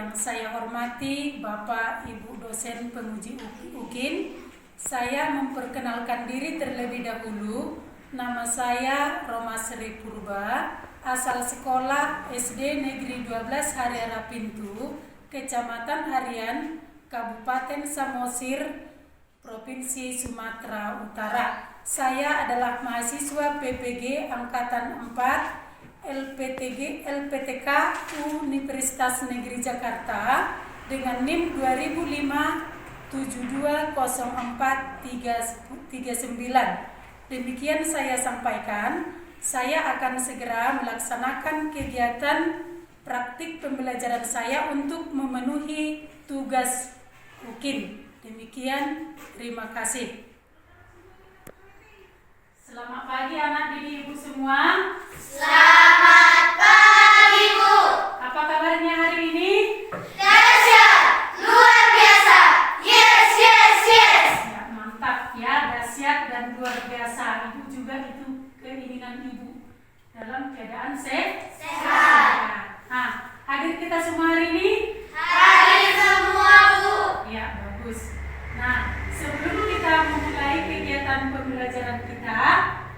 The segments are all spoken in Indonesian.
Yang saya hormati Bapak Ibu dosen penguji UKIN, saya memperkenalkan diri terlebih dahulu. Nama saya Roma Sri Purba, asal sekolah SD Negeri 12 Hariara Pintu, Kecamatan Harian, Kabupaten Samosir, Provinsi Sumatera Utara. Saya adalah mahasiswa PPG Angkatan 4 LPTK Universitas Negeri Jakarta dengan NIM 2005-720439. Demikian saya sampaikan. Saya akan segera melaksanakan kegiatan praktik pembelajaran saya untuk memenuhi tugas UKIN. Demikian, terima kasih. Selamat pagi anak didik ibu semua. Selamat pagi, Bu. Apa kabarnya hari ini? Dahsyat, luar biasa. Yes, yes, yes. Ya, mantap ya, dahsyat dan luar biasa. Ibu juga itu keinginan ibu dalam keadaan sehat. Nah, hadir kita semua hari ini? Hadir semua, Bu. Ya, bagus. Nah, sebelum kita memulai kegiatan pembelajaran kita,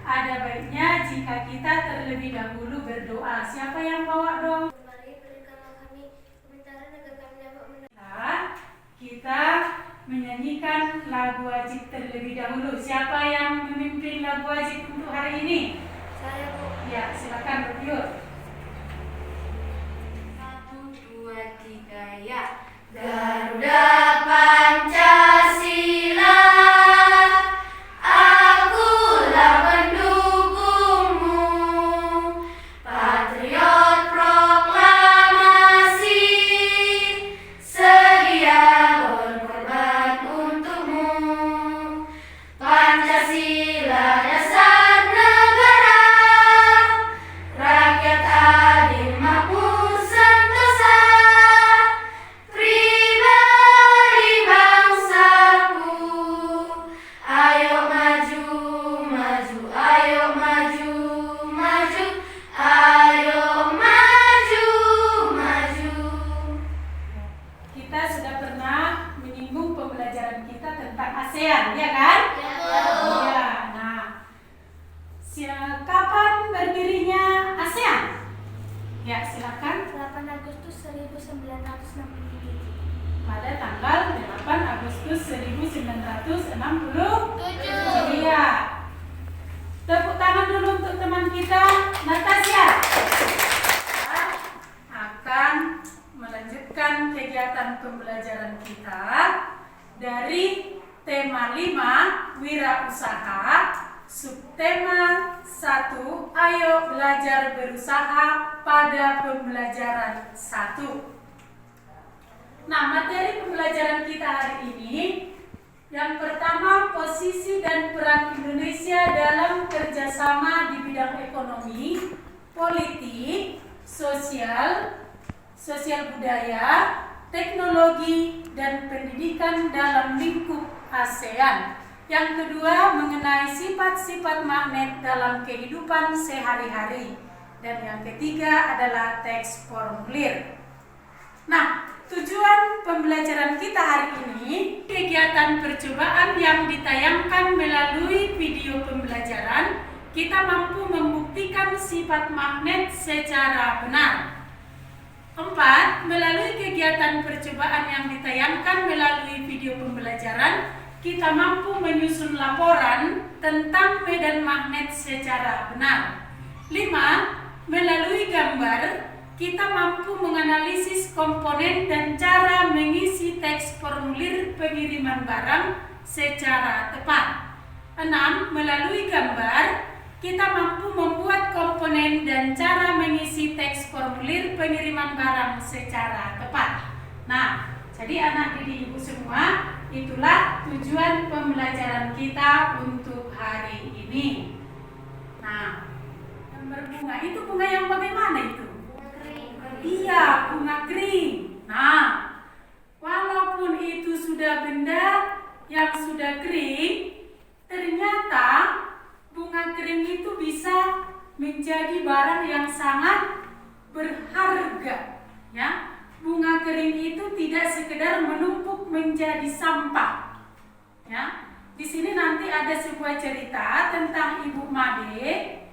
ada baiknya jika kita terlebih dahulu berdoa. Siapa yang bawa doa? Mari berikanlah kami pementaran agar kami dapat Kita menyanyikan lagu wajib terlebih dahulu. Siapa yang memimpin lagu wajib untuk hari ini? Saya, Bu. Ya, silakan bertiur. 1, 2, 3, ya. Garuda Pancasila, akulah pendukungmu, patriot proklamasi, sedia berkorban untukmu. Pancasila dasar negara, rakyat adil makmur sentosa, pribadi bangsaku. Ayo maju, maju, ayo maju, maju, ayo maju, maju. Kita sudah pernah menyinggung pembelajaran kita tentang ASEAN, ya kan? Ya, Iya. Nah, kapan berdirinya ASEAN? Ya, silakan. 8 Agustus 1967. Pada tanggal 8 Agustus 1967. Iya. Tepuk tangan dulu untuk teman kita, Natasha. Akan melanjutkan kegiatan pembelajaran kita dari tema 5, wirausaha, subtema 1, ayo belajar berusaha pada pembelajaran 1. Nah, materi pembelajaran kita hari ini, yang pertama, posisi dan peran Indonesia dalam kerjasama di bidang ekonomi, politik, sosial budaya, teknologi, dan pendidikan dalam lingkup ASEAN. Yang kedua, mengenai sifat-sifat magnet dalam kehidupan sehari-hari. Dan yang ketiga adalah teks formulir. Nah, tujuan pembelajaran kita hari ini, kegiatan percobaan yang ditayangkan melalui video pembelajaran, kita mampu membuktikan sifat magnet secara benar. 4. Melalui kegiatan percobaan yang ditayangkan melalui video pembelajaran, kita mampu menyusun laporan tentang medan magnet secara benar. 5. Melalui gambar, kita mampu menganalisis komponen dan cara mengisi teks formulir pengiriman barang secara tepat. 6. Melalui gambar, kita mampu membuat komponen dan cara mengisi teks formulir pengiriman barang secara tepat. Nah, jadi anak didik ibu semua, itulah tujuan pembelajaran kita untuk hari ini. Nah, yang berbunga itu bunga yang bagaimana itu? Iya, bunga kering. Nah, walaupun itu sudah benda yang sudah kering, ternyata bunga kering itu bisa menjadi barang yang sangat berharga, ya. Bunga kering tidak sekedar menumpuk menjadi sampah. Ya, di sini nanti ada sebuah cerita tentang Ibu Made.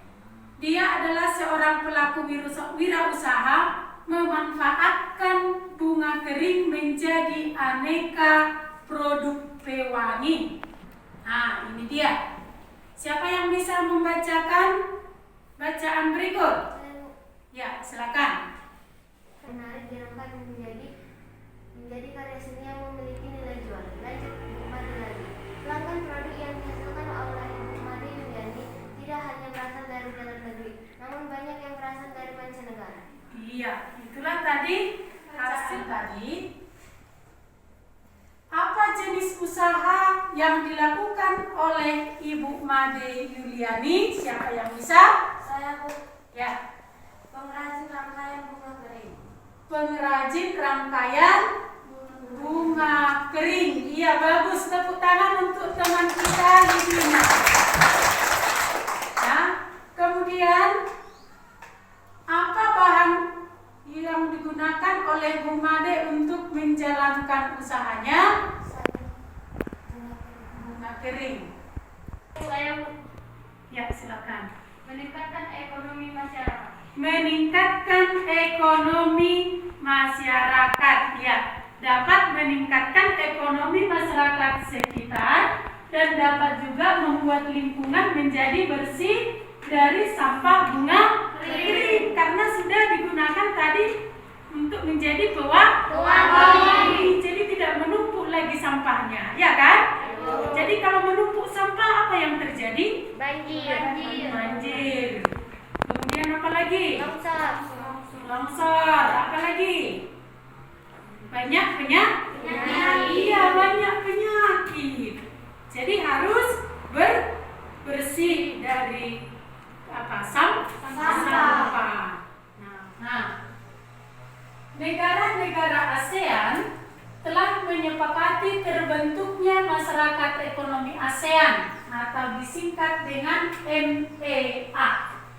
Dia adalah seorang pelaku wirausaha memanfaatkan bunga kering menjadi aneka produk pewangi. Nah, ini dia. Siapa yang bisa membacakan bacaan berikut? Ya, silakan. Menarik dirangkai menjadi karya seni yang memiliki nilai jual. Lanjut Ibu Made lagi. Pelanggan produk yang dihasilkan oleh Ibu Made Yuliani tidak hanya berasal dari dalam negeri, namun banyak yang berasal dari mancanegara. Iya, itulah tadi hasil tadi. Apa jenis usaha yang dilakukan oleh Ibu Made Yuliani? Siapa yang bisa? Saya Bu. Ya. Pengrajin rangkaian bunga kering. Pengrajin rangkaian bunga kering. Iya, bagus. Tepuk tangan untuk teman kita Lidina. Ya. Kemudian apa bahan yang digunakan oleh Bu Made untuk menjalankan usahanya? Bunga kering. Saya Bu. Ya, silakan. Meningkatkan ekonomi masyarakat. Meningkatkan ekonomi masyarakat. Ya, dapat meningkatkan ekonomi masyarakat sekitar dan dapat juga membuat lingkungan menjadi bersih dari sampah bunga kering karena sudah digunakan tadi untuk menjadi pewangi. Jadi tidak menumpuk lagi sampahnya, ya kan? Jadi kalau menumpuk sampah apa yang terjadi? Banjir. Kemudian apa lagi? Longsor. Apa lagi? Banyak penyakit. Iya, banyak penyakit. Jadi harus bersih dari sampah. Nah, negara-negara ASEAN telah menyepakati terbentuknya masyarakat ekonomi ASEAN atau disingkat dengan MEA.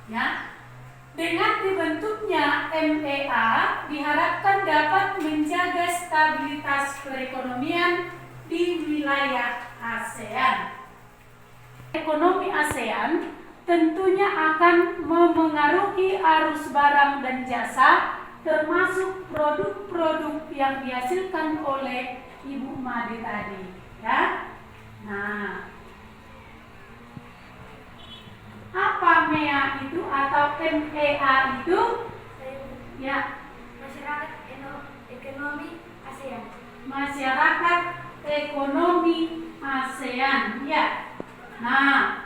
Ya, dengan dibentuknya MEA diharapkan dapat menjaga stabilitas perekonomian di wilayah ASEAN. Ekonomi ASEAN tentunya akan memengaruhi arus barang dan jasa, termasuk produk-produk yang dihasilkan oleh Ibu Made tadi, ya. Nah, apa MEA itu atau MEA itu? Ya, Masyarakat ekonomi ASEAN. Masyarakat ekonomi ASEAN, ya. Nah,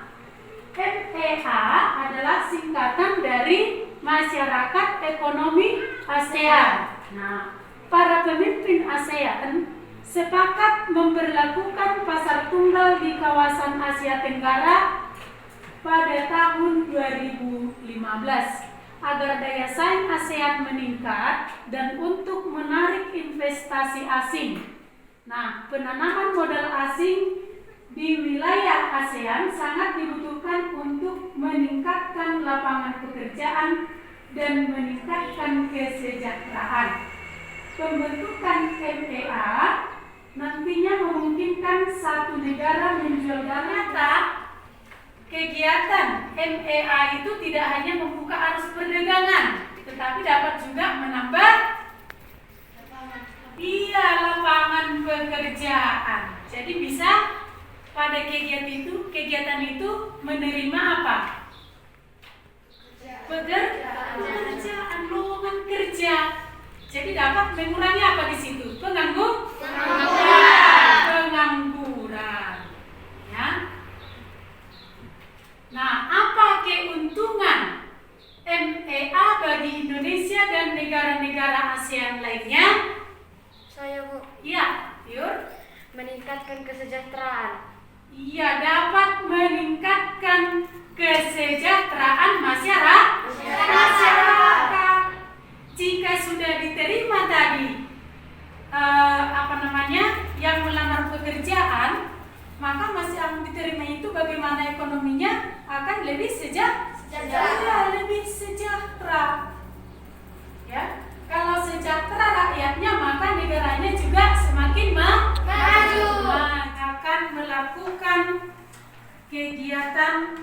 MEA adalah singkatan dari Masyarakat Ekonomi ASEAN. Nah, para pemimpin ASEAN sepakat memberlakukan pasar tunggal di kawasan Asia Tenggara pada tahun 2015 agar daya saing ASEAN meningkat dan untuk menarik investasi asing. Nah, penanaman modal asing di wilayah ASEAN sangat dibutuhkan untuk meningkatkan lapangan pekerjaan dan meningkatkan kesejahteraan. Pembentukan MEA nantinya memungkinkan satu negara menjual ternyata kegiatan MEA itu tidak hanya membuka arus perdagangan, tetapi dapat juga menambah lapangan pekerjaan. Jadi bisa pada kegiatan itu menerima apa? Pekerjaan, lowongan kerja. Jadi dapat mengurangi apa di situ? Pengangguran. Ya. Nah, apa keuntungan MEA bagi Indonesia dan negara-negara ASEAN lainnya? Saya Bu. Iya, Yur. Meningkatkan kesejahteraan. Iya, dapat meningkatkan kesejahteraan masyarakat. Jika sudah diterima tadi yang melamar pekerjaan, maka masih yang diterima itu bagaimana ekonominya akan lebih sejahtera. Lebih sejahtera. Ya, kalau sejahtera rakyatnya maka negaranya juga kegiatan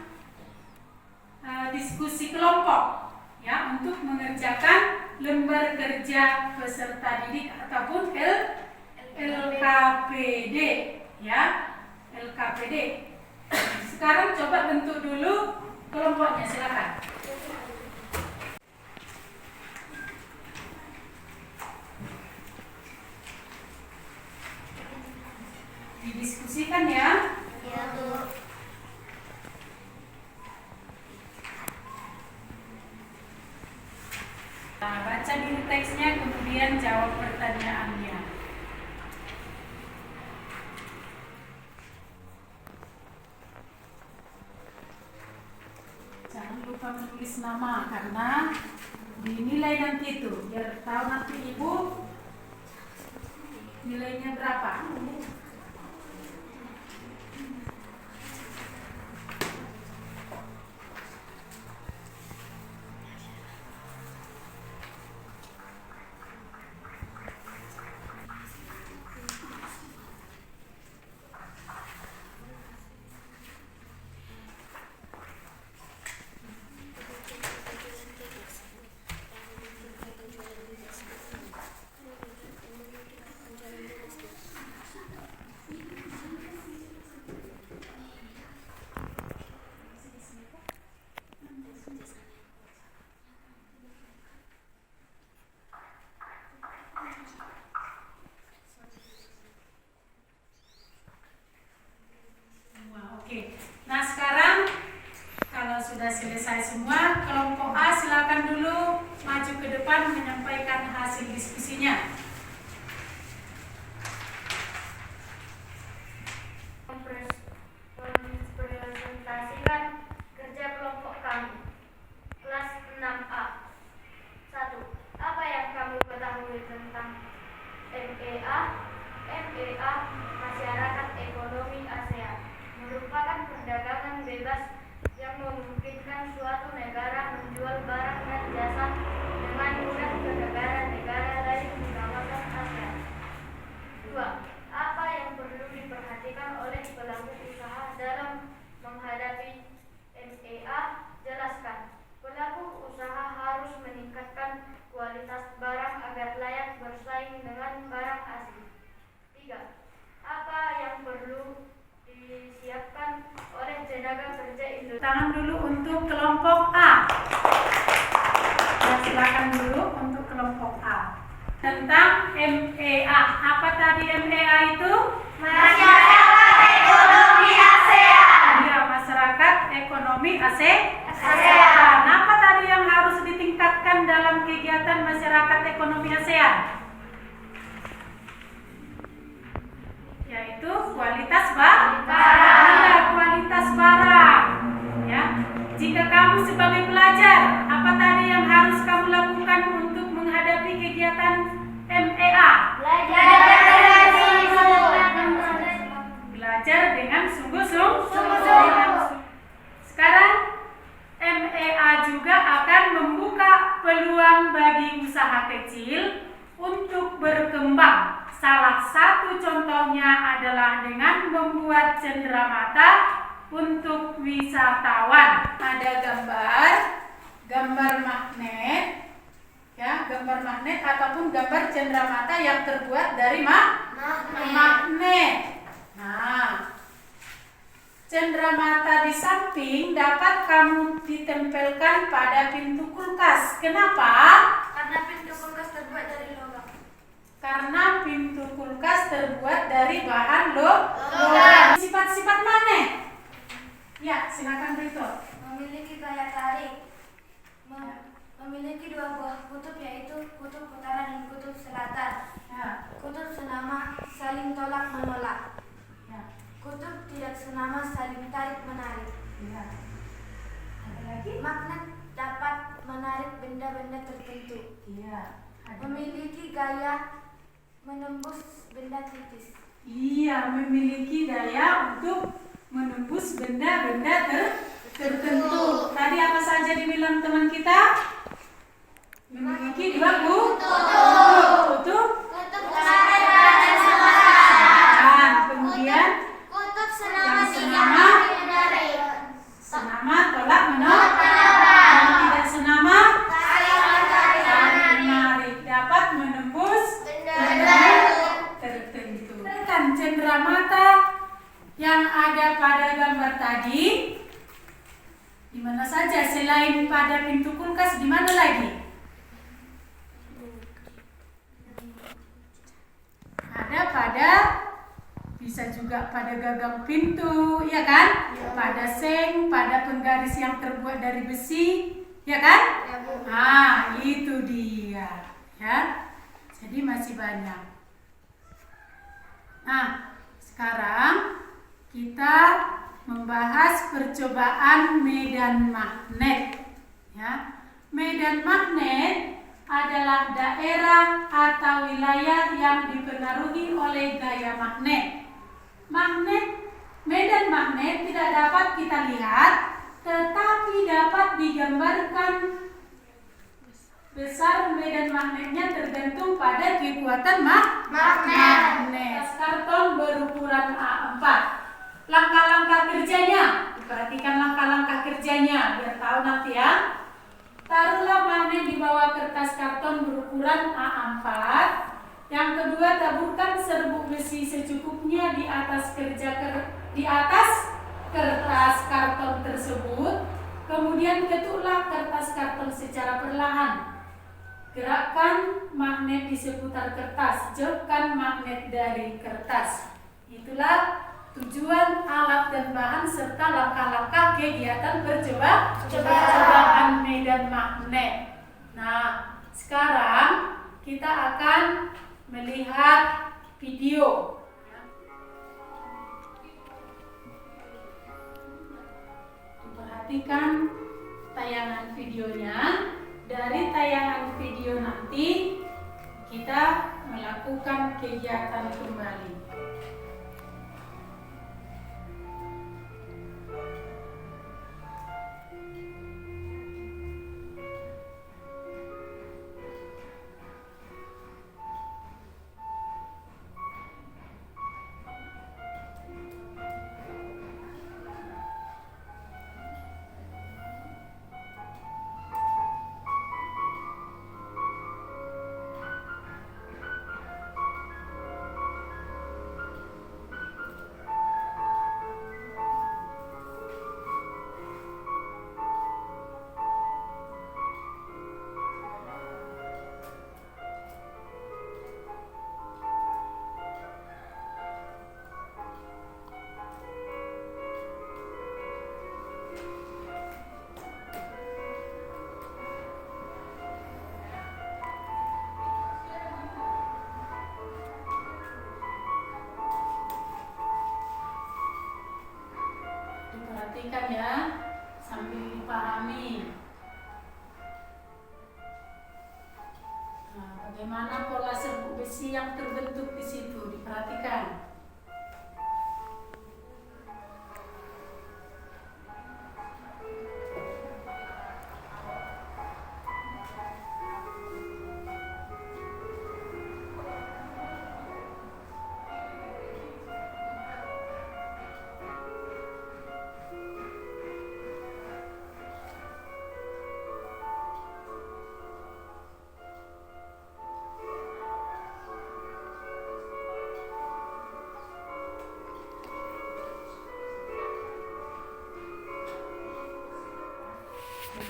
diskusi kelompok ya untuk mengerjakan lembar kerja peserta didik ataupun LKPD ya, LKPD. Sekarang coba bentuk dulu kelompoknya, silakan. Didiskusikan ya. Iya, Bu. Nah, baca dulu teksnya, kemudian jawab pertanyaannya. Jangan lupa menulis nama karena dinilai nanti itu, biar tahu nanti ibu nilainya berapa. Oke, nah sekarang kalau sudah selesai semua, kelompok A silakan dulu maju ke depan menyampaikan hasil diskusinya. Mempresentasikan kerja kelompok kami. Kelas 6A. 1. Apa yang kamu ketahui tentang MEA? MEA, Masyarakat Ekonomi ASEAN, merupakan perdagangan bebas yang memungkinkan suatu negara menjual barang dan jasa dengan mudah ke negara-negara lain di kawasan ASEAN. 2. Apa yang perlu diperhatikan oleh pelaku usaha dalam menghadapi MEA? Jelaskan. Pelaku usaha harus meningkatkan kualitas barang agar layak bersaing dengan barang asing. 3. Apa yang perlu disiapkan oleh tenaga kerja Indonesia? Tangan dulu untuk kelompok A. Ya, silakan dulu untuk kelompok A. Tentang MEA. Apa tadi MEA itu? Masyarakat Ekonomi ASEAN. Iya, Masyarakat Ekonomi ASEAN. Apa tadi yang harus ditingkatkan dalam kegiatan Masyarakat Ekonomi ASEAN? Yaitu kualitas barang. Iya, kualitas barang. Ya. Jika kamu sebagai pelajar, apa tadi yang harus kamu lakukan untuk menghadapi kegiatan MEA? Belajar dengan sungguh-sungguh. Sekarang MEA juga akan membuka peluang bagi usaha kecil untuk berkembang. Salah satu contohnya adalah dengan membuat cenderamata untuk wisatawan. Ada gambar magnet, ya, gambar magnet ataupun gambar cenderamata yang terbuat dari magnet. Nah, cenderamata di samping dapat kamu ditempelkan pada pintu kulkas. Kenapa? Karena pintu kulkas terbuat dari logam. Karena pintu kulkas terbuat dari bahan logam. Sifat-sifat magnet. Ya, silakan berikut. Memiliki gaya tarik. Memiliki dua buah kutub, yaitu kutub utara dan kutub selatan. Ya. Kutub senama saling tolak menolak. Ya. Kutub tidak senama saling tarik menarik. Ya. Ada lagi? Magnet dapat menarik benda-benda tertentu. Iya. Memiliki gaya menembus benda tipis. Iya, memiliki daya untuk menembus benda-benda tertentu. Tadi apa saja dibilang teman kita? Memiliki dua kutub. Kemudian Kutub yang senama cendera mata yang ada pada gambar tadi, di mana saja selain pada pintu kulkas, di mana lagi? Ada pada, bisa juga pada gagang pintu, ya kan? Ya. Pada seng, pada penggaris yang terbuat dari besi, ya kan? Ya, Bu. Ah, itu dia, ya. Jadi masih banyak. Nah, sekarang kita membahas percobaan medan magnet, ya. Medan magnet adalah daerah atau wilayah yang dipengaruhi oleh gaya magnet. Medan magnet tidak dapat kita lihat, tetapi dapat digambarkan. Besar medan magnetnya tergantung pada kekuatan magnet. Tas karton berukuran A4. Langkah-langkah kerjanya, perhatikan langkah-langkah kerjanya biar tahu nanti ya. Taruhlah magnet di bawah kertas karton berukuran A4. Yang kedua, taburkan serbuk besi secukupnya di atas kertas karton tersebut. Kemudian ketuklah kertas karton secara perlahan. Gerakkan magnet di seputar kertas. Jauhkan magnet dari kertas. Itulah tujuan, alat dan bahan serta langkah-langkah kegiatan percobaan medan magnet. Nah, sekarang kita akan melihat video. Perhatikan tayangan videonya. Dari tayangan video nanti kita melakukan kegiatan kembali. Perhatikan ya, sambil dipahami. Nah, bagaimana pola serbuk besi yang terbentuk di situ, diperhatikan.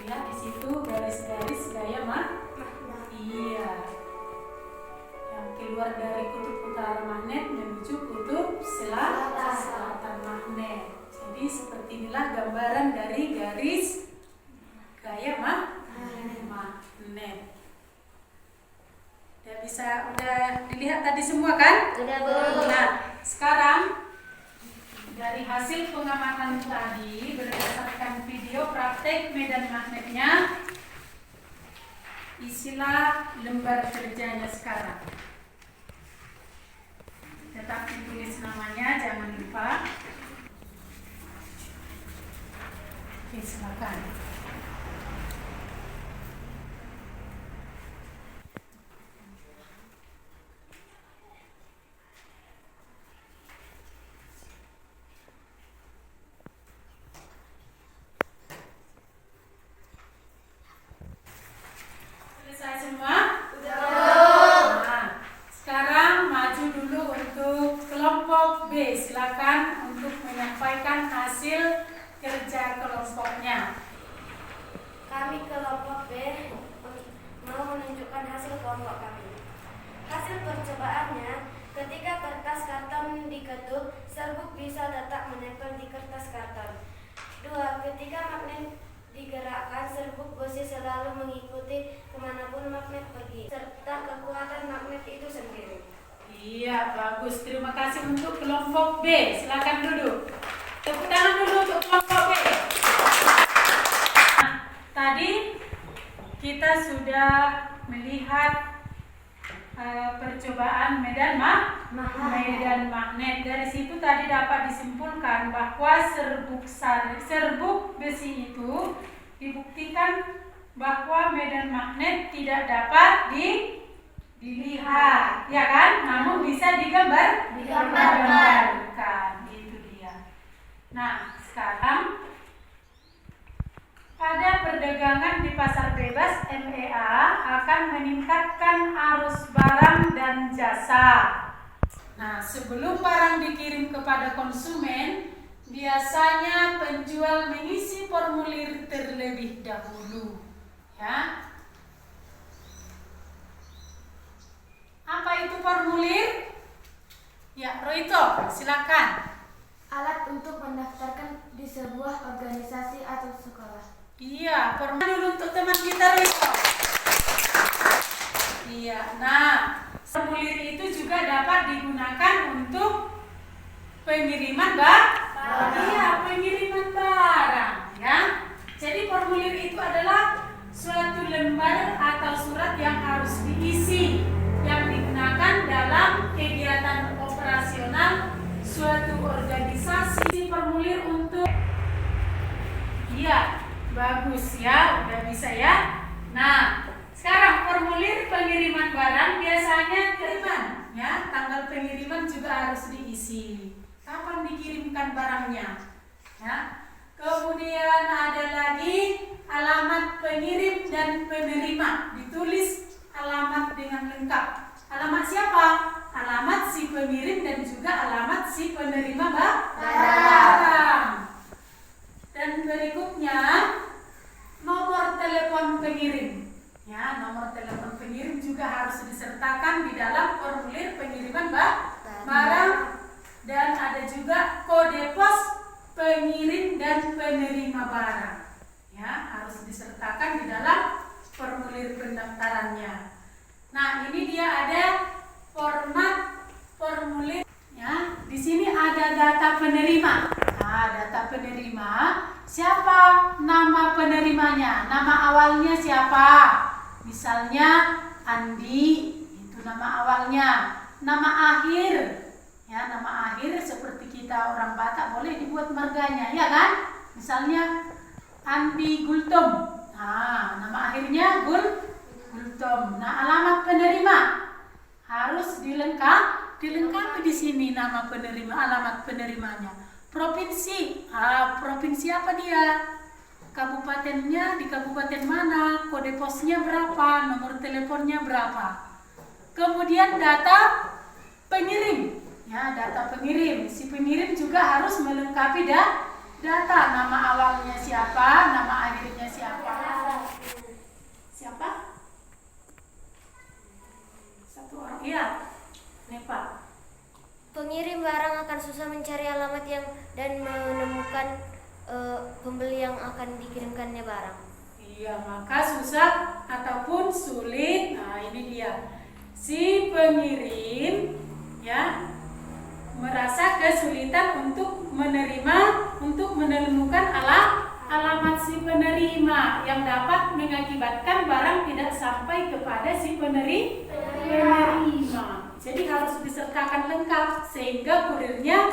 Lihat di situ garis-garis gaya iya, yang keluar dari kutub utara magnet menuju kutub selatan magnet. Jadi seperti inilah gambaran dari garis gaya magnet. Udah dilihat tadi semua kan? Udah, Bu. Nah, sekarang dari hasil pengamatan tadi berdasarkan video praktek medan magnetnya, isilah lembar kerjanya sekarang. Tetap ditulis namanya, jangan lupa. Oke, silakan. Semua? Nah, sekarang maju dulu untuk kelompok kelompok B, silakan untuk menyampaikan hasil kerja kelompoknya. Kami kelompok B mau menunjukkan hasil kelompok kami. Hasil percobaannya, ketika kertas karton diketuk, serbuk bisa tetap menempel di kertas karton. 2. Ketika magnet digerakkan, serbuk besi selalu mengikuti kemanapun magnet pergi, serta kekuatan magnet itu sendiri. Iya, bagus. Terima kasih untuk kelompok B. Silakan duduk. Tepuk tangan dulu untuk kelompok B. Nah, tadi kita sudah melihat percobaan medan magnet. Dari situ tadi dapat disimpulkan bahwa serbuk besi itu dibuktikan bahwa medan magnet tidak dapat dilihat, ya kan? Namun bisa digambarkan. Itu dia. Nah, sekarang pada perdagangan di pasar bebas, MEA akan meningkatkan arus barang dan jasa. Nah, sebelum barang dikirim kepada konsumen, biasanya penjual mengisi formulir terlebih dahulu. Ya. Apa itu formulir? Ya, Roito, silakan. Alat untuk mendaftarkan di sebuah organisasi atau sekolah. Iya, formulir dulu untuk teman kita, Roito. Iya, nah, formulir itu juga dapat digunakan untuk pengiriman barang. Iya, pengiriman barang, ya. Jadi formulir itu adalah suatu lembar atau surat yang harus diisi, yang digunakan dalam kegiatan operasional suatu organisasi. Formulir untuk, iya, bagus ya, udah bisa ya. Nah, sekarang formulir pengiriman barang biasanya kiriman, ya, tanggal pengiriman juga harus diisi. Kapan dikirimkan barangnya, ya. Kemudian ada lagi alamat pengirim dan penerima, ditulis alamat dengan lengkap. Alamat siapa? Alamat si pengirim dan juga alamat si penerima barang. Dan berikutnya nomor telepon pengirim. Ya, nomor telepon pengirim juga harus disertakan di dalam formulir pengiriman barang. Dan ada juga kode pos pengirim dan penerima barang. Ya, harus disertakan di dalam formulir pendaftarannya. Nah, ini dia ada format formulir. Ya, di sini ada data penerima. Nah, data penerima, siapa nama penerimanya? Nama awalnya siapa? Misalnya Andi, itu nama awalnya. Nama akhir, ya, nama akhir seperti kita orang Batak boleh dibuat marganya, ya kan? Misalnya Andi Gultom. Nah, nama akhirnya Gultom. Nah, alamat penerima harus dilengkapi di sini nama penerima, alamat penerimanya. Provinsi, provinsi apa dia? Kabupatennya di kabupaten mana? Kode posnya berapa? Nomor teleponnya berapa? Kemudian data pengirim, ya, data pengirim. Si pengirim juga harus melengkapi data, nama awalnya siapa, nama akhirnya siapa. Siapa? Satu orang, iya, Nepa. Pengirim barang akan susah mencari alamat dan menemukan pembeli yang akan dikirimkannya barang. Iya, maka susah ataupun sulit. Nah, ini dia. Si pengirim, ya, merasa kesulitan untuk menemukan alamat si penerima yang dapat mengakibatkan barang tidak sampai kepada si penerima. Jadi harus disertakan lengkap sehingga kurirnya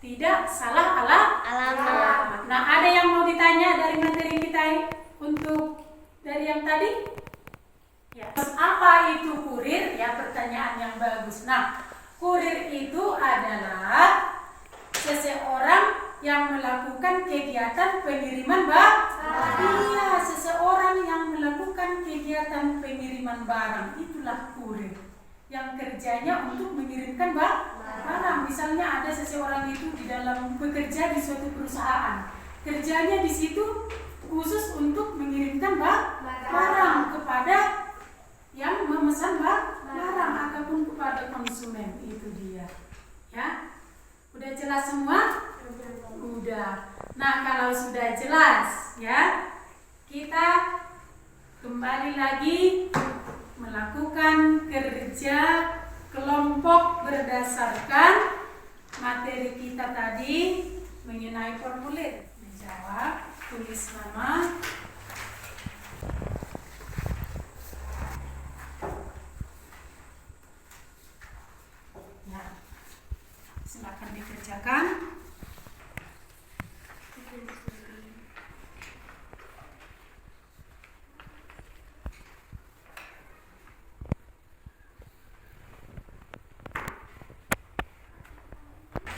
tidak salah alamat. Nah, ada yang mau ditanya dari materi kita untuk dari yang tadi? Ya. Apa itu kurir? Ya, pertanyaan yang bagus. Nah, kurir itu adalah seseorang yang melakukan kegiatan pengiriman barang. Iya, seseorang yang melakukan kegiatan pengiriman barang, itulah kurir. Yang kerjanya untuk mengirimkan barang. barang. Misalnya ada seseorang itu di dalam bekerja di suatu perusahaan, kerjanya di situ khusus untuk mengirimkan barang kepada yang memesan barang ataupun kepada konsumen, itu dia. Ya, udah jelas semua? Udah. Nah, kalau sudah jelas, ya, kita kembali lagi melakukan kerja kelompok berdasarkan materi kita tadi mengenai formulir. Menjawab, tulis nama, ya, silakan dikerjakan.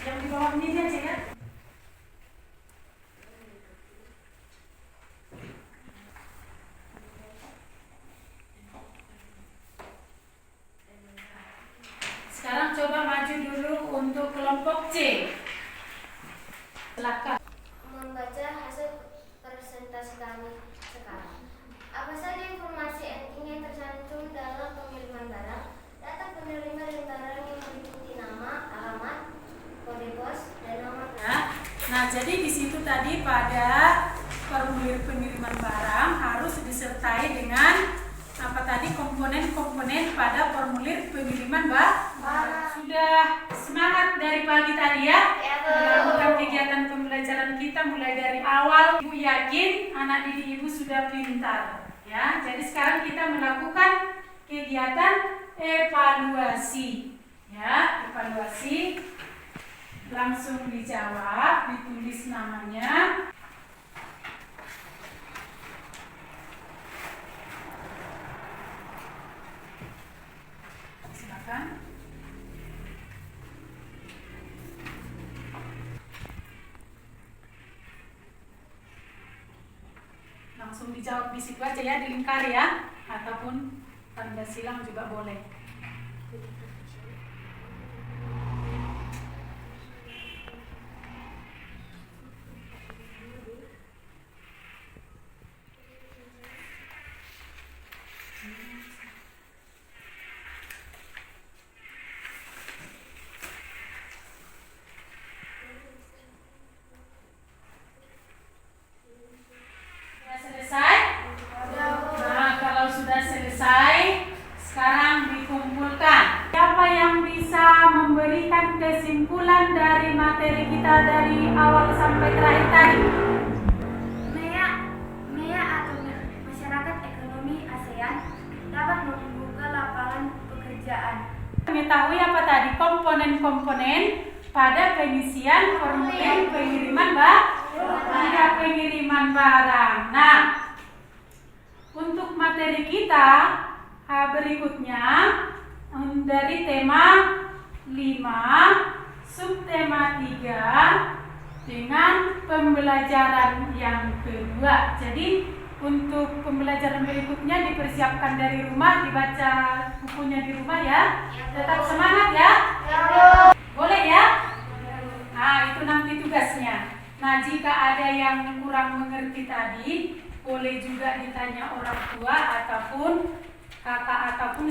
Yang di bawah ini aja ya. Sekarang coba maju dulu untuk kelompok C. Silakan. Membaca hasil presentasi kami sekarang. Apa saja informasi yang tercantum dalam pengiriman barang? Data penerima dan barang yang meliputi nama, alamat, kode pos, dan nomor. Nah, jadi di situ tadi pada formulir pengiriman barang harus disertai dengan apa tadi, komponen-komponen pada formulir pengiriman barang. Sudah semangat dari pagi tadi ya? Melakukan kegiatan pembelajaran kita mulai dari awal. Ibu yakin anak didik ibu sudah pintar ya. Jadi sekarang kita melakukan kegiatan evaluasi ya, evaluasi. Langsung dijawab, ditulis namanya. Silakan. Langsung dijawab di situ aja ya, dilingkar ya, ataupun tanda silang juga boleh. Kesimpulan dari materi kita dari awal sampai terakhir tadi. MEA atau Masyarakat Ekonomi ASEAN dapat membuka lapangan pekerjaan. Mengetahui apa tadi? Komponen-komponen pada pengisian formulir pengiriman barang. Nah, untuk materi kita berikutnya dari tema 5, subtema 3 dengan pembelajaran yang kedua. Jadi untuk pembelajaran berikutnya dipersiapkan dari rumah, dibaca bukunya di rumah ya. Tetap semangat ya. Boleh ya? Nah, itu nanti tugasnya. Nah, jika ada yang kurang mengerti tadi, boleh juga ditanya orang tua ataupun kakak ataupun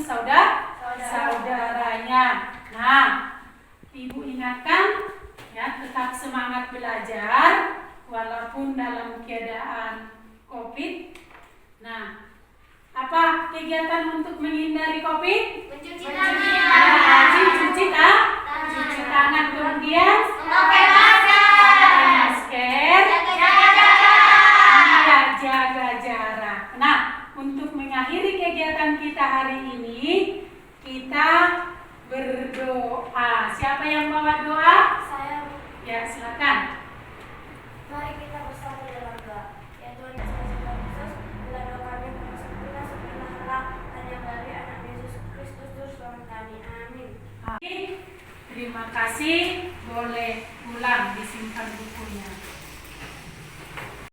saudaranya. Nah, ibu ingatkan ya, tetap semangat belajar walaupun dalam keadaan COVID. Nah, apa kegiatan untuk menghindari COVID? Mencuci Rajin cuci tangan, kemudian memakai masker, jaga jarak. Nah, untuk mengakhiri kegiatan kita hari ini, kita berdoa. Siapa yang bawa doa? Saya. Ya, silakan. Mari kita bersama dalam doa. Ya Tuhan Yesus, bila doa kami bersempurna sepenuhnya halak hanya dari anak Yesus Kristus Juru Selamat kami. Amin. Terima kasih. Boleh pulang, disimpan bukunya.